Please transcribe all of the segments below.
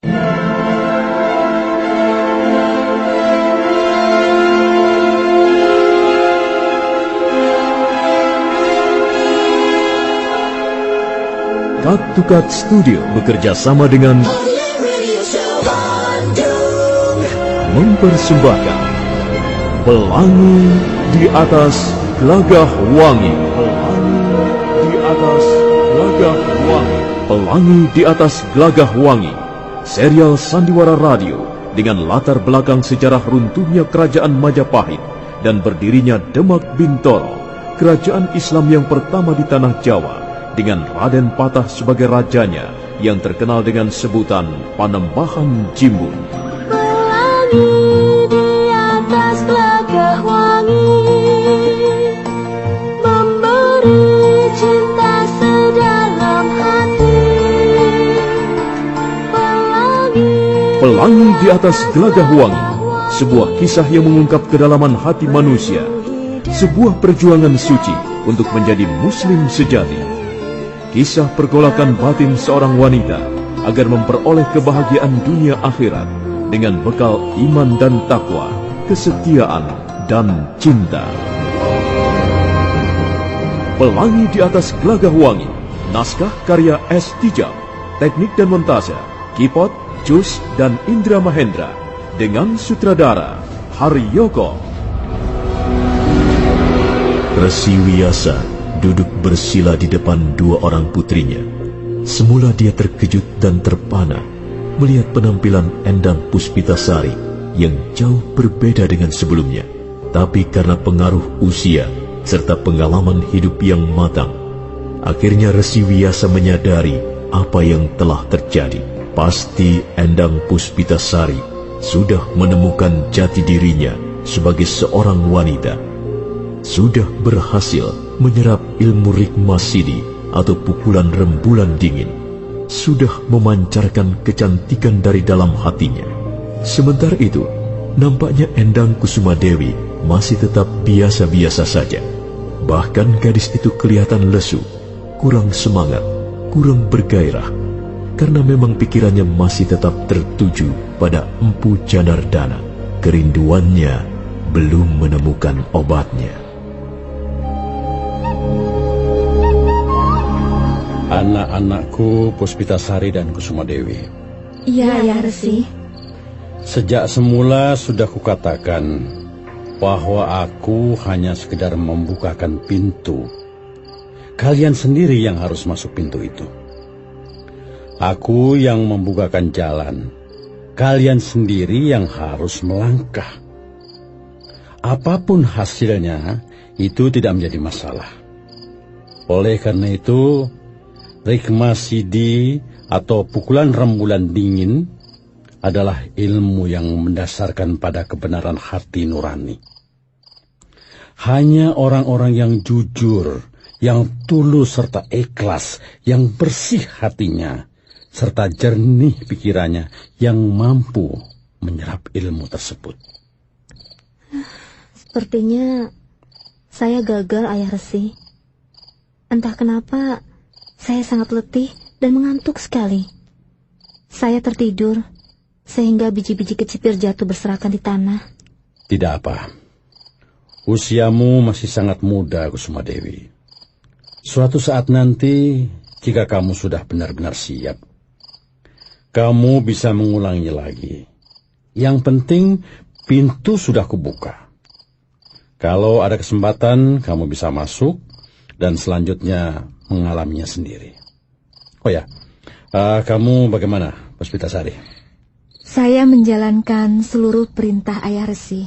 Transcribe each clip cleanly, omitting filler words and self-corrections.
Cut to Cut Studio bekerja sama dengan mempersembahkan Pelangi di Atas Gelagah Wangi. Pelangi di Atas Gelagah Wangi. Pelangi di Atas Gelagah Wangi, serial sandiwara radio dengan latar belakang sejarah runtuhnya kerajaan Majapahit dan berdirinya Demak Bintoro, kerajaan Islam yang pertama di tanah Jawa, dengan Raden Patah sebagai rajanya yang terkenal dengan sebutan Panembahan Jimbun. Pelangi di atas gelagah wangi, memberi cinta sedalam hati. Pelangi di Atas Gelagah Wangi, sebuah kisah yang mengungkap kedalaman hati manusia, sebuah perjuangan suci untuk menjadi muslim sejati. Kisah pergolakan batin seorang wanita agar memperoleh kebahagiaan dunia akhirat dengan bekal iman dan takwa, kesetiaan dan cinta. Pelangi di Atas Gelagah Wangi, naskah karya S. Tijab, teknik dan montase Kipot, Jus dan Indra Mahendra, dengan sutradara Haryoko. Resi Wiyasa duduk bersila di depan dua orang putrinya. Semula dia terkejut dan terpana melihat penampilan Endang Puspitasari yang jauh berbeda dengan sebelumnya. Tapi karena pengaruh usia serta pengalaman hidup yang matang, akhirnya Resi Wiyasa menyadari apa yang telah terjadi. Pasti Endang Puspitasari sudah menemukan jati dirinya sebagai seorang wanita, sudah berhasil menyerap ilmu Rikmasidi atau pukulan rembulan dingin, sudah memancarkan kecantikan dari dalam hatinya. Sementara itu, nampaknya Endang Kusumadewi masih tetap biasa-biasa saja. Bahkan gadis itu kelihatan lesu, kurang semangat, kurang bergairah, karena memang pikirannya masih tetap tertuju pada Empu Janardana. Kerinduannya belum menemukan obatnya. Anak-anakku Puspitasari dan Kusumadewi. Iya, ya Resi. Sejak semula sudah kukatakan bahwa aku hanya sekedar membukakan pintu. Kalian sendiri yang harus masuk pintu itu. Aku yang membukakan jalan. Kalian sendiri yang harus melangkah. Apapun hasilnya, itu tidak menjadi masalah. Oleh karena itu, Rikmasidi atau pukulan rembulan dingin adalah ilmu yang mendasarkan pada kebenaran hati nurani. Hanya orang-orang yang jujur, yang tulus serta ikhlas, yang bersih hatinya, serta jernih pikirannya yang mampu menyerap ilmu tersebut. Sepertinya saya gagal, Ayah Resi. Entah kenapa saya sangat letih dan mengantuk sekali. Saya tertidur sehingga biji-biji kecipir jatuh berserakan di tanah. Tidak apa. Usiamu masih sangat muda, Kusumadewi. Suatu saat nanti, jika kamu sudah benar-benar siap, kamu bisa mengulanginya lagi. Yang penting, pintu sudah kubuka. Kalau ada kesempatan, kamu bisa masuk dan selanjutnya mengalaminya sendiri. Oh ya, kamu bagaimana, Puspitasari? Saya menjalankan seluruh perintah Ayah Resi.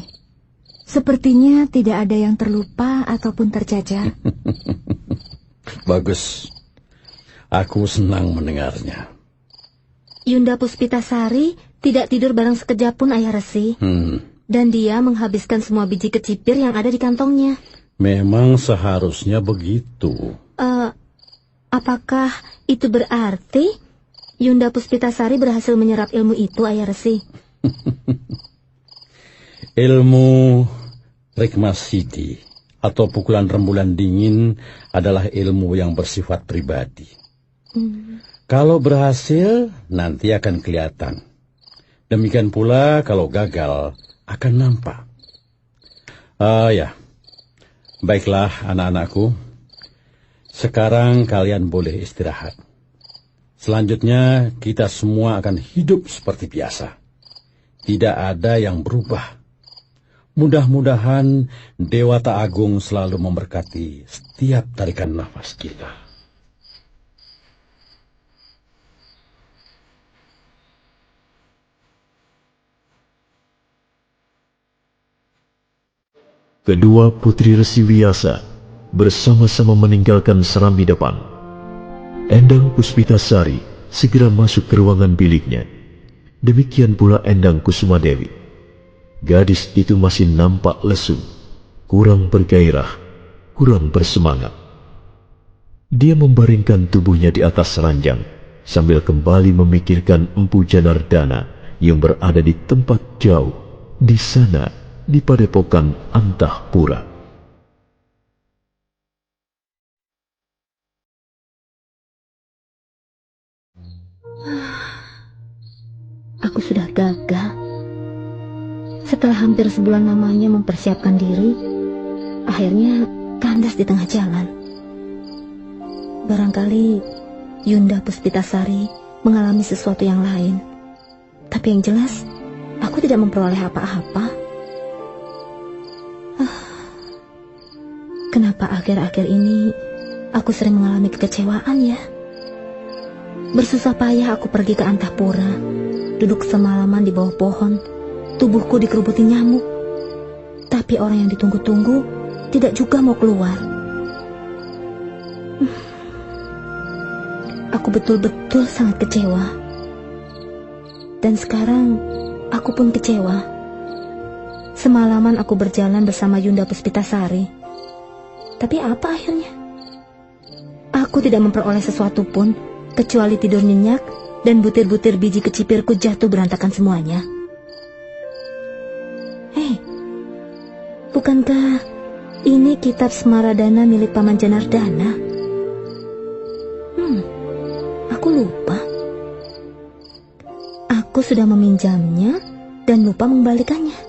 Sepertinya tidak ada yang terlupa ataupun tercacat. Bagus. Aku senang mendengarnya. Yunda Puspitasari tidak tidur barang sekejap pun, Ayah Resi. Dan dia menghabiskan semua biji kecipir yang ada di kantongnya. Memang seharusnya begitu. Apakah itu berarti Yunda Puspitasari berhasil menyerap ilmu itu, Ayah Resi? Ilmu Rikmasidi atau pukulan rembulan dingin adalah ilmu yang bersifat pribadi. Kalau berhasil, nanti akan kelihatan. Demikian pula kalau gagal, akan nampak. Ya, baiklah anak-anakku. Sekarang kalian boleh istirahat. Selanjutnya kita semua akan hidup seperti biasa. Tidak ada yang berubah. Mudah-mudahan Dewata Agung selalu memberkati setiap tarikan nafas kita. Kedua putri Resi Wiyasa bersama-sama meninggalkan serambi depan. Endang Puspitasari segera masuk ke ruangan biliknya. Demikian pula Endang Kusumadewi. Gadis itu masih nampak lesu, kurang bergairah, kurang bersemangat. Dia membaringkan tubuhnya di atas ranjang sambil kembali memikirkan Empu Janardana yang berada di tempat jauh, di sana, di padepokan Antahpura. Aku sudah gagal. Setelah hampir sebulan lamanya mempersiapkan diri, akhirnya kandas di tengah jalan. Barangkali Yunda Puspitasari mengalami sesuatu yang lain. Tapi yang jelas, aku tidak memperoleh apa-apa. Kenapa akhir-akhir ini aku sering mengalami kekecewaan ya? Bersusah payah aku pergi ke Antahpura, duduk semalaman di bawah pohon, tubuhku dikerubuti nyamuk. Tapi orang yang ditunggu-tunggu tidak juga mau keluar. Aku betul-betul sangat kecewa. Dan sekarang aku pun kecewa. Semalaman aku berjalan bersama Yunda Puspitasari. Tapi apa akhirnya? Aku tidak memperoleh sesuatu pun, kecuali tidur nyenyak dan butir-butir biji kecipirku jatuh berantakan semuanya. Hei, bukankah ini kitab Smaradana milik Paman Janardana? Aku lupa. Aku sudah meminjamnya dan lupa mengembalikannya.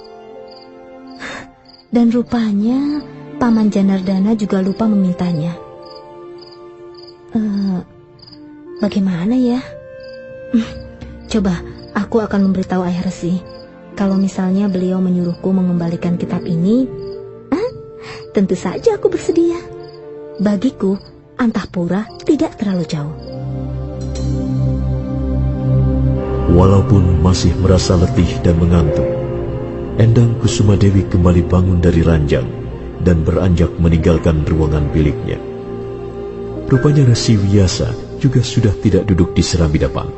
Dan rupanya Paman Janardana juga lupa memintanya. Bagaimana ya? Coba aku akan memberitahu Ayah Resi. Kalau misalnya beliau menyuruhku mengembalikan kitab ini, tentu saja aku bersedia. Bagiku, Antahpura tidak terlalu jauh. Walaupun masih merasa letih dan mengantuk, Endang Kusumadewi kembali bangun dari ranjang dan beranjak meninggalkan ruangan biliknya. Rupanya Resi Wiyasa juga sudah tidak duduk di serambi depan.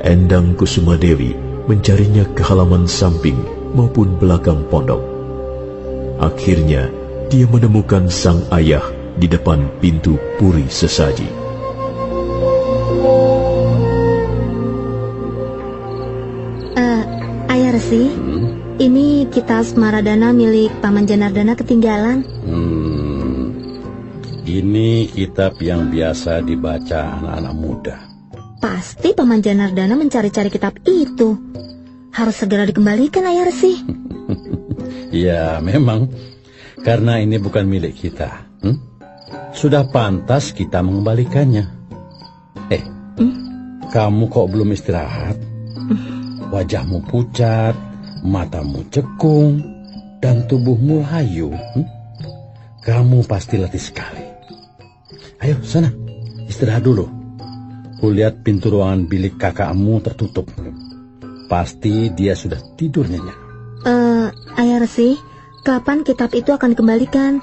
Endang Kusumadewi mencarinya ke halaman samping maupun belakang pondok. Akhirnya dia menemukan sang ayah di depan pintu puri sesaji. Ayah Resi, ini kitab Smaradana milik Paman Janardana ketinggalan. Ini kitab yang biasa dibaca anak-anak muda. Pasti Paman Janardana mencari-cari kitab itu. Harus segera dikembalikan, Ayah Resi. Ya, memang. Karena ini bukan milik kita. Sudah pantas kita mengembalikannya. Kamu kok belum istirahat? Wajahmu pucat, matamu cekung, dan tubuhmu layu. Kamu pasti letih sekali. Ayo, sana. Istirahat dulu. Kulihat pintu ruangan bilik kakakmu tertutup. Pasti dia sudah tidur nyenyak. Ayah Resi, kapan kitab itu akan dikembalikan?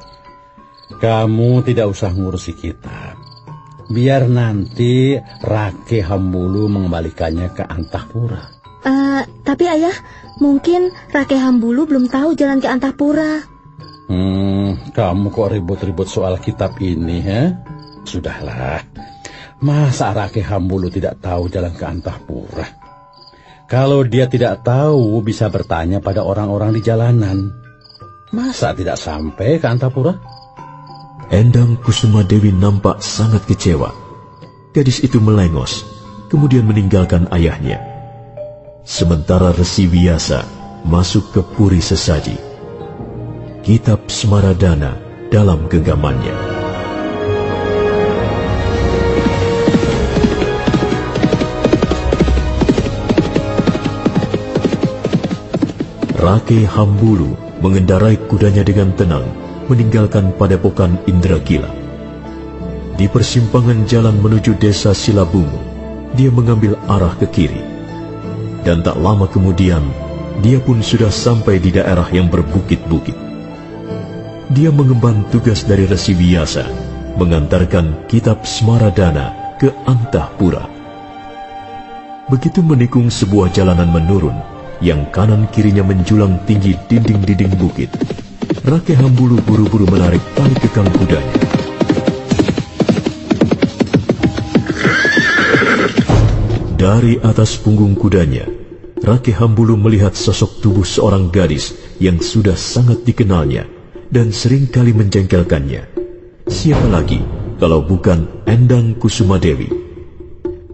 Kamu tidak usah ngurusi kitab. Biar nanti Rake Hambulu mengembalikannya ke Antahpura. Tapi Ayah, mungkin Rake Hambulu belum tahu jalan ke Antahpura. Kamu kok ribut-ribut soal kitab ini, ya? Sudahlah. Masa Rake Hambulu tidak tahu jalan ke Antahpura? Kalau dia tidak tahu, bisa bertanya pada orang-orang di jalanan. Masa tidak sampai ke Antahpura? Endang Kusumadewi nampak sangat kecewa. gadis itu melengos, kemudian meninggalkan ayahnya. Sementara Resi Wiyasa masuk ke puri sesaji. Kitab Smaradana dalam genggamannya. Rake Hambulu mengendarai kudanya dengan tenang, meninggalkan padepokan Indragila. Di persimpangan jalan menuju desa Silabungu, dia mengambil arah ke kiri. Dan tak lama kemudian, dia pun sudah sampai di daerah yang berbukit-bukit. Dia mengemban tugas dari Resi Wiyasa, mengantarkan kitab Smaradana ke Antahpura. Begitu menikung sebuah jalanan menurun, yang kanan kirinya menjulang tinggi dinding-dinding bukit, Rake Hambulu buru-buru menarik tali kekang kudanya. Dari atas punggung kudanya, Rake Hambulu melihat sosok tubuh seorang gadis yang sudah sangat dikenalnya dan seringkali menjengkelkannya. Siapa lagi kalau bukan Endang Kusumadewi?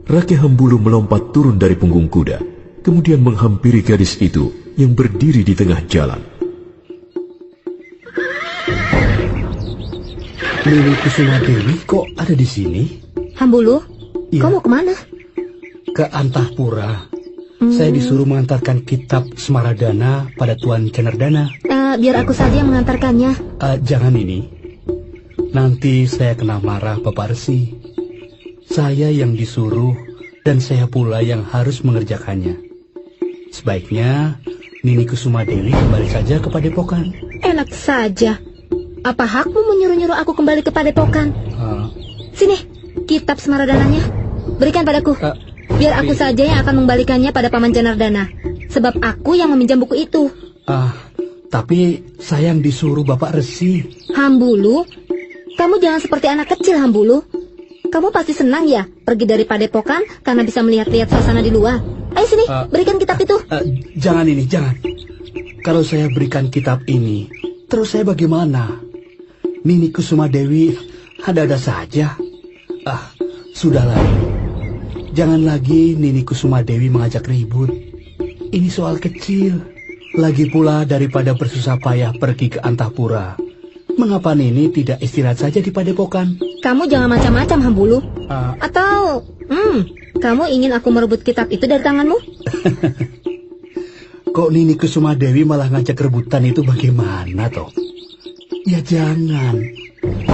Rake Hambulu melompat turun dari punggung kuda, kemudian menghampiri gadis itu yang berdiri di tengah jalan. Nini Kusumadewi kok ada di sini? Hambulu, Iya. kau mau kemana? Ke Antahpura. Saya disuruh mengantarkan kitab Smaradana pada Tuan Cenardana. Biar aku saja yang mengantarkannya. Jangan ini. Nanti saya kena marah Bapak Resi. Saya yang disuruh dan saya pula yang harus mengerjakannya. Sebaiknya Nini Kusumadewi kembali saja ke padepokan. Enak saja. Apa hakmu menyuruh-nyuruh aku kembali ke padepokan? Sini, kitab Smaradananya. Berikan padaku. Biar aku saja yang akan mengembalikannya pada Paman Janardana. Sebab aku yang meminjam buku itu. Tapi saya yang disuruh Bapak Resi. Hambulu, kamu jangan seperti anak kecil, Hambulu. Kamu pasti senang ya pergi dari padepokan karena bisa melihat-lihat suasana di luar. Ayo sini, berikan kitab itu. Jangan ini, jangan. Kalau saya berikan kitab ini, terus saya bagaimana? Nini Kusumadewi ada-ada saja. Sudahlah ini. Jangan lagi Nini Kusumadewi mengajak ribut. Ini soal kecil. Lagi pula daripada bersusah payah pergi ke Antahpura, mengapa Nini tidak istirahat saja di padepokan? Kamu jangan macam-macam, Hambulu. Atau, kamu ingin aku merebut kitab itu dari tanganmu? Kok Nini Kusumadewi malah ngajak rebutan itu bagaimana toh? Ya jangan.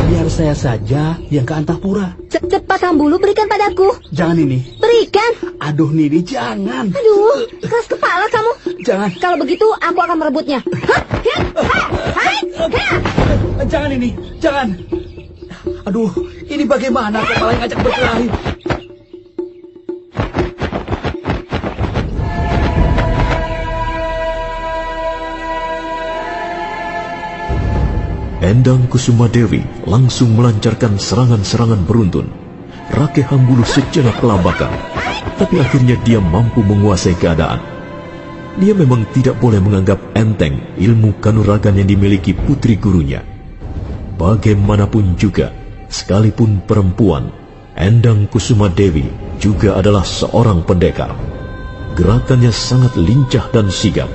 Biar saya saja yang ke Antahpura. Cepat, Hambulu, berikan padaku. Jangan ini. Berikan. Aduh Nini, jangan. Aduh, keras kepala kamu. Jangan. Kalau begitu, aku akan merebutnya. Jangan ini, jangan. Aduh, ini bagaimana kok malah ngajak berkelahi? Endang Kusumadewi langsung melancarkan serangan-serangan beruntun. Rake Hambulu sejenak kelabakan, tapi akhirnya dia mampu menguasai keadaan. Dia memang tidak boleh menganggap enteng ilmu kanuragan yang dimiliki putri gurunya. Bagaimanapun juga, sekalipun perempuan, Endang Kusumadewi juga adalah seorang pendekar. Gerakannya sangat lincah dan sigap.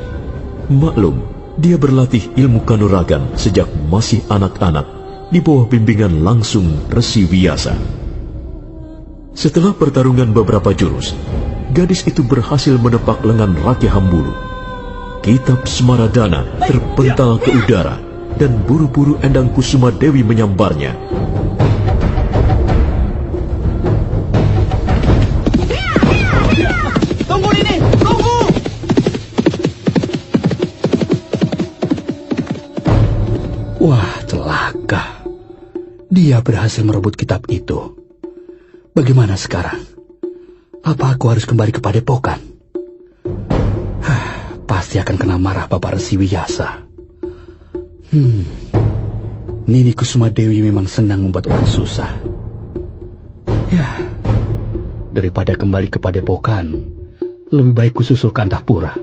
Maklum, dia berlatih ilmu kanuragan sejak masih anak-anak di bawah bimbingan langsung Resi Wiyasa. Setelah pertarungan beberapa jurus, gadis itu berhasil menepak lengan Rake Hambulu. Kitab Smaradana terpental ke udara dan buru-buru Endang Kusumadewi menyambarnya. Tunggu ini, tunggu! Wah, celaka. Dia berhasil merebut kitab itu. Bagaimana sekarang? Apa aku harus kembali ke padepokan? Pasti akan kena marah Bapak Resi Wiyasa. Nini Kusumadewi memang senang membuat orang susah. Ya, daripada kembali ke padepokan, lebih baik kususul ke Antahpura.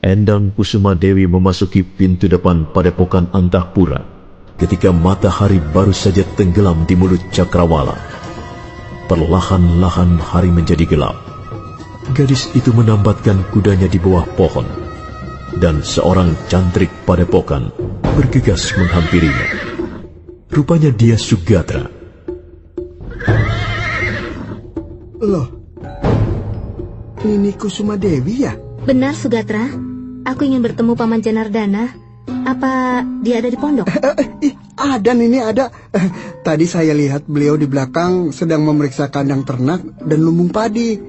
Endang Kusuma Dewi memasuki pintu depan Padepokan Antahpura ketika matahari baru saja tenggelam di mulut cakrawala. Perlahan-lahan hari menjadi gelap. Gadis itu menambatkan kudanya di bawah pohon, dan seorang cantrik Padepokan bergegas menghampirinya. Rupanya dia Sugatra. Loh, ini Kusuma Dewi ya? Benar, Sugatra. Aku ingin bertemu Paman Janardana. Apa dia ada di pondok? Ada, Nini, ada. Tadi saya lihat beliau di belakang sedang memeriksa kandang ternak dan lumbung padi.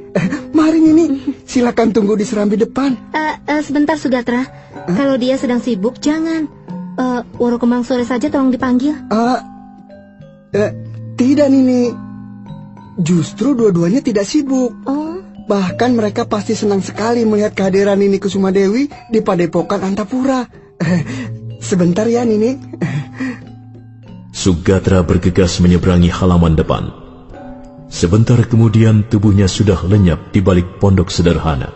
Mari, Nini, silakan tunggu di serambi depan. Sebentar, Sugatra. Kalau dia sedang sibuk, jangan. Waro Kemang sore saja tolong dipanggil. Tidak, Nini. Justru dua-duanya tidak sibuk. Oh. Bahkan mereka pasti senang sekali melihat kehadiran Nini Kusuma Dewi di Padepokan Antapura. Sebentar ya, Nini. Sugatra bergegas menyeberangi halaman depan. Sebentar kemudian tubuhnya sudah lenyap di balik pondok sederhana.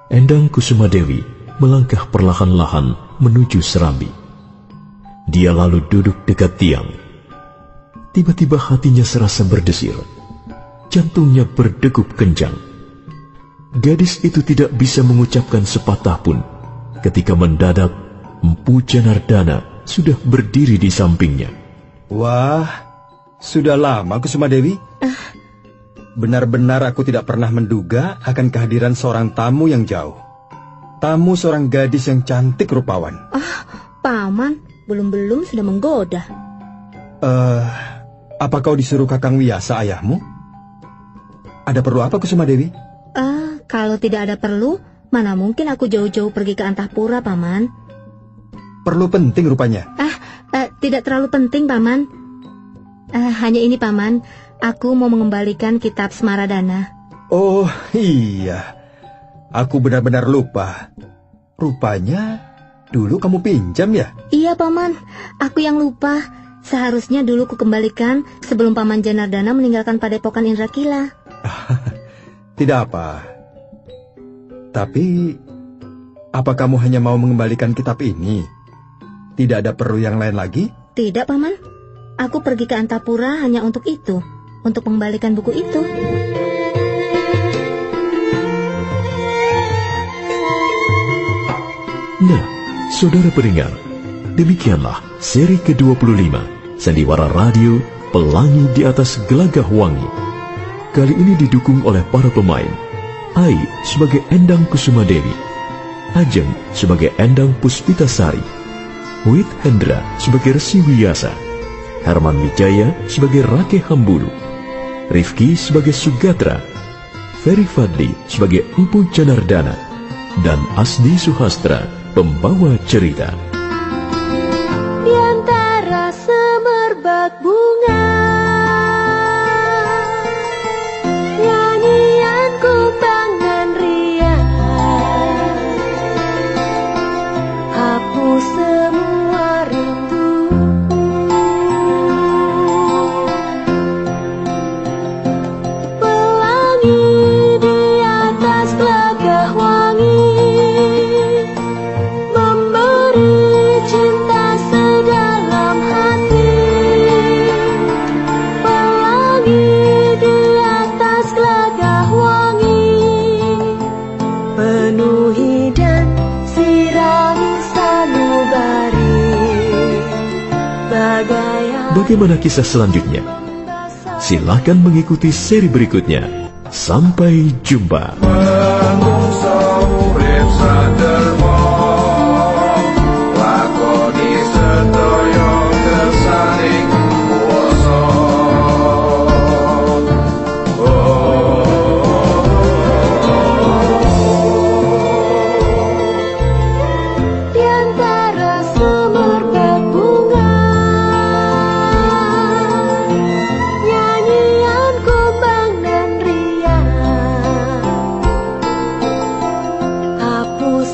Endang Kusuma Dewi melangkah perlahan-lahan menuju serambi. Dia lalu duduk dekat tiang. Tiba-tiba hatinya serasa berdesir. Jantungnya berdegup kencang. Gadis itu tidak bisa mengucapkan sepatah pun ketika mendadak Empu Janardana sudah berdiri di sampingnya. Wah, sudah lama Kusuma Dewi. Benar-benar aku tidak pernah menduga akan kehadiran seorang tamu yang jauh. Tamu seorang gadis yang cantik rupawan. Paman, belum-belum sudah menggoda. Apa kau disuruh Kakang Wiyasa ayahmu? Ada perlu apa Kusuma Dewi? Kalau tidak ada perlu, mana mungkin aku jauh-jauh pergi ke Antahpura, Paman. Perlu penting rupanya. Tidak terlalu penting, Paman. Hanya ini, Paman. Aku mau mengembalikan kitab Smaradana. Oh iya, aku benar-benar lupa. Rupanya dulu kamu pinjam ya? Iya, Paman. Aku yang lupa. Seharusnya dulu kukembalikan sebelum Paman Janardana meninggalkan Padepokan Indrakila. Tidak apa. Tapi, apa kamu hanya mau mengembalikan kitab ini? Tidak ada perlu yang lain lagi? Tidak, Paman. Aku pergi ke Antapura hanya untuk itu. Untuk mengembalikan buku itu. Nah, saudara pendengar, demikianlah seri ke-25 Sandiwara Radio Pelangi di Atas Gelagah Wangi. Kali ini didukung oleh para pemain. Ai sebagai Endang Kusuma Dewi, Ajeng sebagai Endang Puspitasari, Wit Hendra sebagai Resi Wiyasa, Herman Wijaya sebagai Rake Hambulu, Rifki sebagai Sugatra, Ferry Fadli sebagai Empu Janardana, dan Asdi Suhastra pembawa cerita. Di antara semerbak bunga, nyanyian kumbang dan riang, hapus semua rindu. Pelangi di atas gelagah wangi, memberi cinta sedalam hati. Pelangi di atas gelagah wangi, penuhi dan sirami sanubari, bagai Bagaimana kisah selanjutnya? Silakan mengikuti seri berikutnya. Sampai jumpa. di antara semerbak bunga, nyanyian kumbang dan riang, hapus